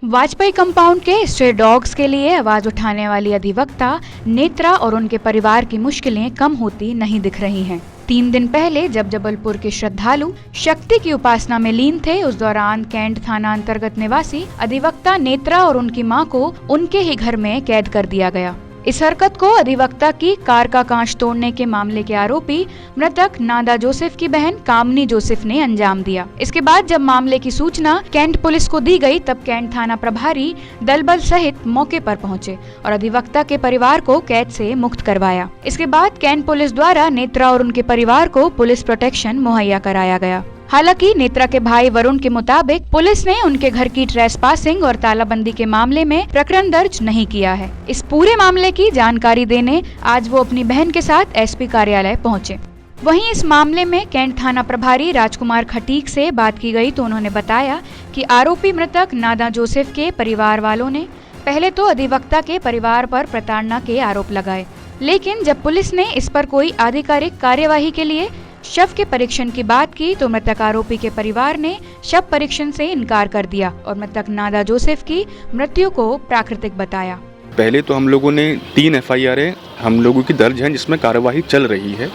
Vajpayee compound के stray dogs के लिए आवाज उठाने वाली अधिवक्ता नेत्रा और उनके परिवार की मुश्किलें कम होती नहीं दिख रही हैं। 3 दिन पहले जब जबलपुर के श्रद्धालु शक्ति की उपासना में लीन थे, उस दौरान कैंट थाना अंतर्गत निवासी अधिवक्ता नेत्रा और उनकी मां को उनके ही घर में कैद कर दिया गया। इस हरकत को अधिवक्ता की कार का कांच तोड़ने के मामले के आरोपी मृतक नादा जोसेफ की बहन कामनी जोसेफ ने अंजाम दिया। इसके बाद जब मामले की सूचना कैंट पुलिस को दी गई, तब कैंट थाना प्रभारी दलबल सहित मौके पर पहुंचे और अधिवक्ता के परिवार को कैद से मुक्त करवाया। इसके बाद कैंट पुलिस द्वारा नेत्रा और उनके परिवार को पुलिस प्रोटेक्शन मुहैया कराया गया। हालांकि नेत्रा के भाई वरुण के मुताबिक पुलिस ने उनके घर की ट्रेसपासिंग और तालाबंदी के मामले में प्रकरण दर्ज नहीं किया है। इस पूरे मामले की जानकारी देने आज वो अपनी बहन के साथ एसपी कार्यालय पहुंचे। वहीं इस मामले में कैंट थाना प्रभारी राजकुमार खटीक से बात की गई तो उन्होंने बताया कि आरोपी मृतक नादा जोसेफ के परिवार वालों ने पहले तो अधिवक्ता के परिवार पर प्रताड़ना के आरोप लगाए, लेकिन जब पुलिस ने इस पर कोई आधिकारिक कार्यवाही के लिए शव के परीक्षण की बात की तो मृतक आरोपी के परिवार ने शव परीक्षण से इनकार कर दिया और मृतक नादा जोसेफ की मृत्यु को प्राकृतिक बताया। पहले तो हम लोगों ने 3 एफआईआर हम लोगों की दर्ज हैं जिसमें कार्यवाही चल रही है।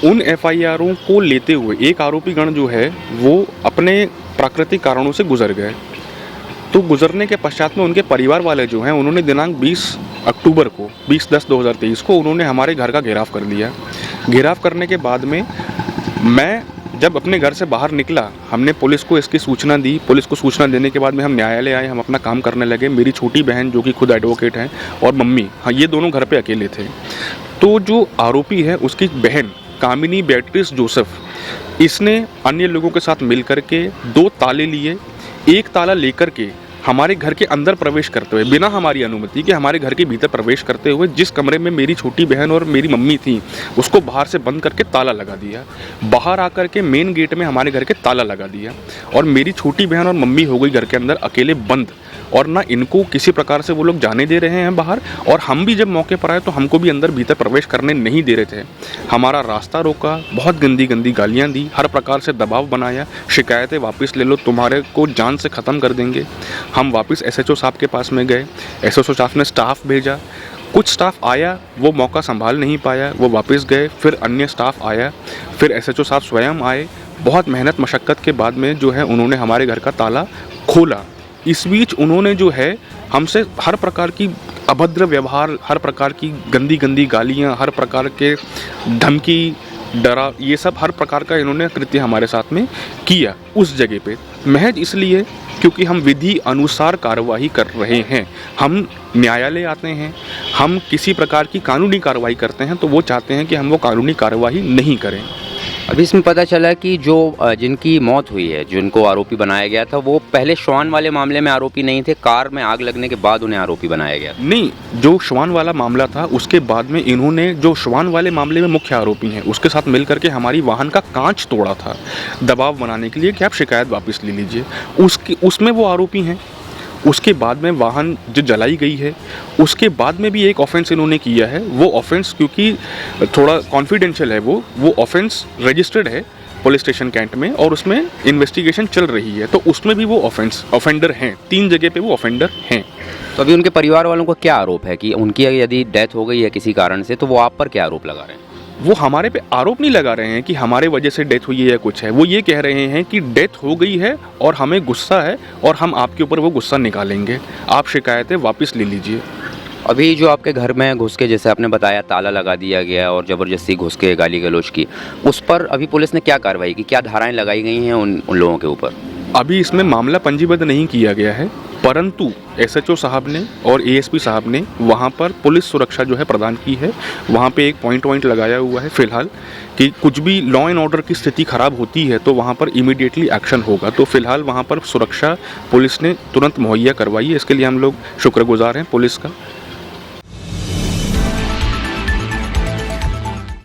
उन एफआईआरों को लेते हुए एक आरोपी गण जो है वो अपने प्राकृतिक कारणों से गुजर गए। तो गुजरने के पश्चात में उनके परिवार वाले जो हैं उन्होंने दिनांक 20 अक्टूबर को 20/10/2023 को उन्होंने हमारे घर का घेराव कर लिया। घेराव करने के बाद में मैं जब अपने घर से बाहर निकला, हमने पुलिस को इसकी सूचना दी। पुलिस को सूचना देने के बाद में हम न्यायालय आए, हम अपना काम करने लगे। मेरी छोटी बहन जो कि खुद एडवोकेट हैं और मम्मी, हाँ, ये दोनों घर पे अकेले थे। तो जो आरोपी है उसकी बहन कामिनी बेट्रिस जोसेफ, इसने अन्य लोगों के साथ मिल कर के 2 ताले लिए। एक ताला लेकर के हमारे घर के अंदर प्रवेश करते हुए, बिना हमारी अनुमति के हमारे घर के भीतर प्रवेश करते हुए, जिस कमरे में मेरी छोटी बहन और मेरी मम्मी थी उसको बाहर से बंद करके ताला लगा दिया। बाहर आकर के मेन गेट में हमारे घर के ताला लगा दिया और मेरी छोटी बहन और मम्मी हो गई घर के अंदर अकेले बंद। और ना इनको किसी प्रकार से वो लोग जाने दे रहे हैं बाहर, और हम भी जब मौके पर आए तो हमको भी अंदर भीतर प्रवेश करने नहीं दे रहे थे। हमारा रास्ता रोका, बहुत गंदी गंदी गालियाँ दी, हर प्रकार से दबाव बनाया, शिकायतें वापस ले लो, तुम्हारे को जान से ख़त्म कर देंगे। हम वापस एसएचओ साहब के पास में गए। एसएचओ साहब ने स्टाफ भेजा, कुछ स्टाफ आया, वो मौका संभाल नहीं पाया, वो वापस गए। फिर अन्य स्टाफ आया, फिर एसएचओ साहब स्वयं आए। बहुत मेहनत मशक्क़त के बाद में जो है उन्होंने हमारे घर का ताला खोला। इस बीच उन्होंने जो है हमसे हर प्रकार की अभद्र व्यवहार, हर प्रकार की गंदी गंदी गालियाँ, हर प्रकार के धमकी, डरा, ये सब हर प्रकार का इन्होंने कृत्य हमारे साथ में किया उस जगह पे, महज इसलिए क्योंकि हम विधि अनुसार कार्रवाई कर रहे हैं। हम न्यायालय आते हैं, हम किसी प्रकार की कानूनी कार्रवाई करते हैं तो वो चाहते हैं कि हम वो कानूनी कार्रवाई नहीं करें। अभी इसमें पता चला कि जो जिनकी मौत हुई है, जिनको आरोपी बनाया गया था, वो पहले श्वान वाले मामले में आरोपी नहीं थे, कार में आग लगने के बाद उन्हें आरोपी बनाया गया। नहीं, जो श्वान वाला मामला था उसके बाद में इन्होंने जो श्वान वाले मामले में मुख्य आरोपी हैं उसके साथ मिल करके हमारी वाहन का कांच तोड़ा था दबाव बनाने के लिए कि आप शिकायत वापस ले लीजिए। उसमें वो आरोपी हैं। उसके बाद में वाहन जो जलाई गई है, उसके बाद में भी एक ऑफेंस इन्होंने किया है। वो ऑफेंस क्योंकि थोड़ा कॉन्फिडेंशियल है, वो ऑफेंस रजिस्टर्ड है पुलिस स्टेशन कैंट में और उसमें इन्वेस्टिगेशन चल रही है, तो उसमें भी वो ऑफेंडर हैं। 3 जगह पे वो ऑफेंडर हैं। तो अभी उनके परिवार वालों को क्या आरोप है कि उनकी यदि डेथ हो गई है किसी कारण से, तो वो आप पर क्या आरोप लगा रहे हैं? वो हमारे पे आरोप नहीं लगा रहे हैं कि हमारे वजह से डेथ हुई है या कुछ है। वो ये कह रहे हैं कि डेथ हो गई है और हमें गुस्सा है और हम आपके ऊपर वो गुस्सा निकालेंगे, आप शिकायतें वापस ले लीजिए। अभी जो आपके घर में घुस के, जैसे आपने बताया, ताला लगा दिया गया और ज़बरदस्ती घुस के गाली गलौज की, उस पर अभी पुलिस ने क्या कार्रवाई की, क्या धाराएं लगाई गई हैं उन लोगों के ऊपर? अभी इसमें मामला पंजीबद्ध नहीं किया गया है, परंतु एसएचओ साहब ने और एएसपी साहब ने वहाँ पर पुलिस सुरक्षा जो है प्रदान की है। वहाँ पे एक पॉइंट लगाया हुआ है फिलहाल कि कुछ भी लॉ एंड ऑर्डर की स्थिति खराब होती है तो वहाँ पर इमीडिएटली एक्शन होगा। तो फिलहाल वहाँ पर सुरक्षा पुलिस ने तुरंत मुहैया करवाई है। इसके लिए हम लोग शुक्रगुजार हैं पुलिस का।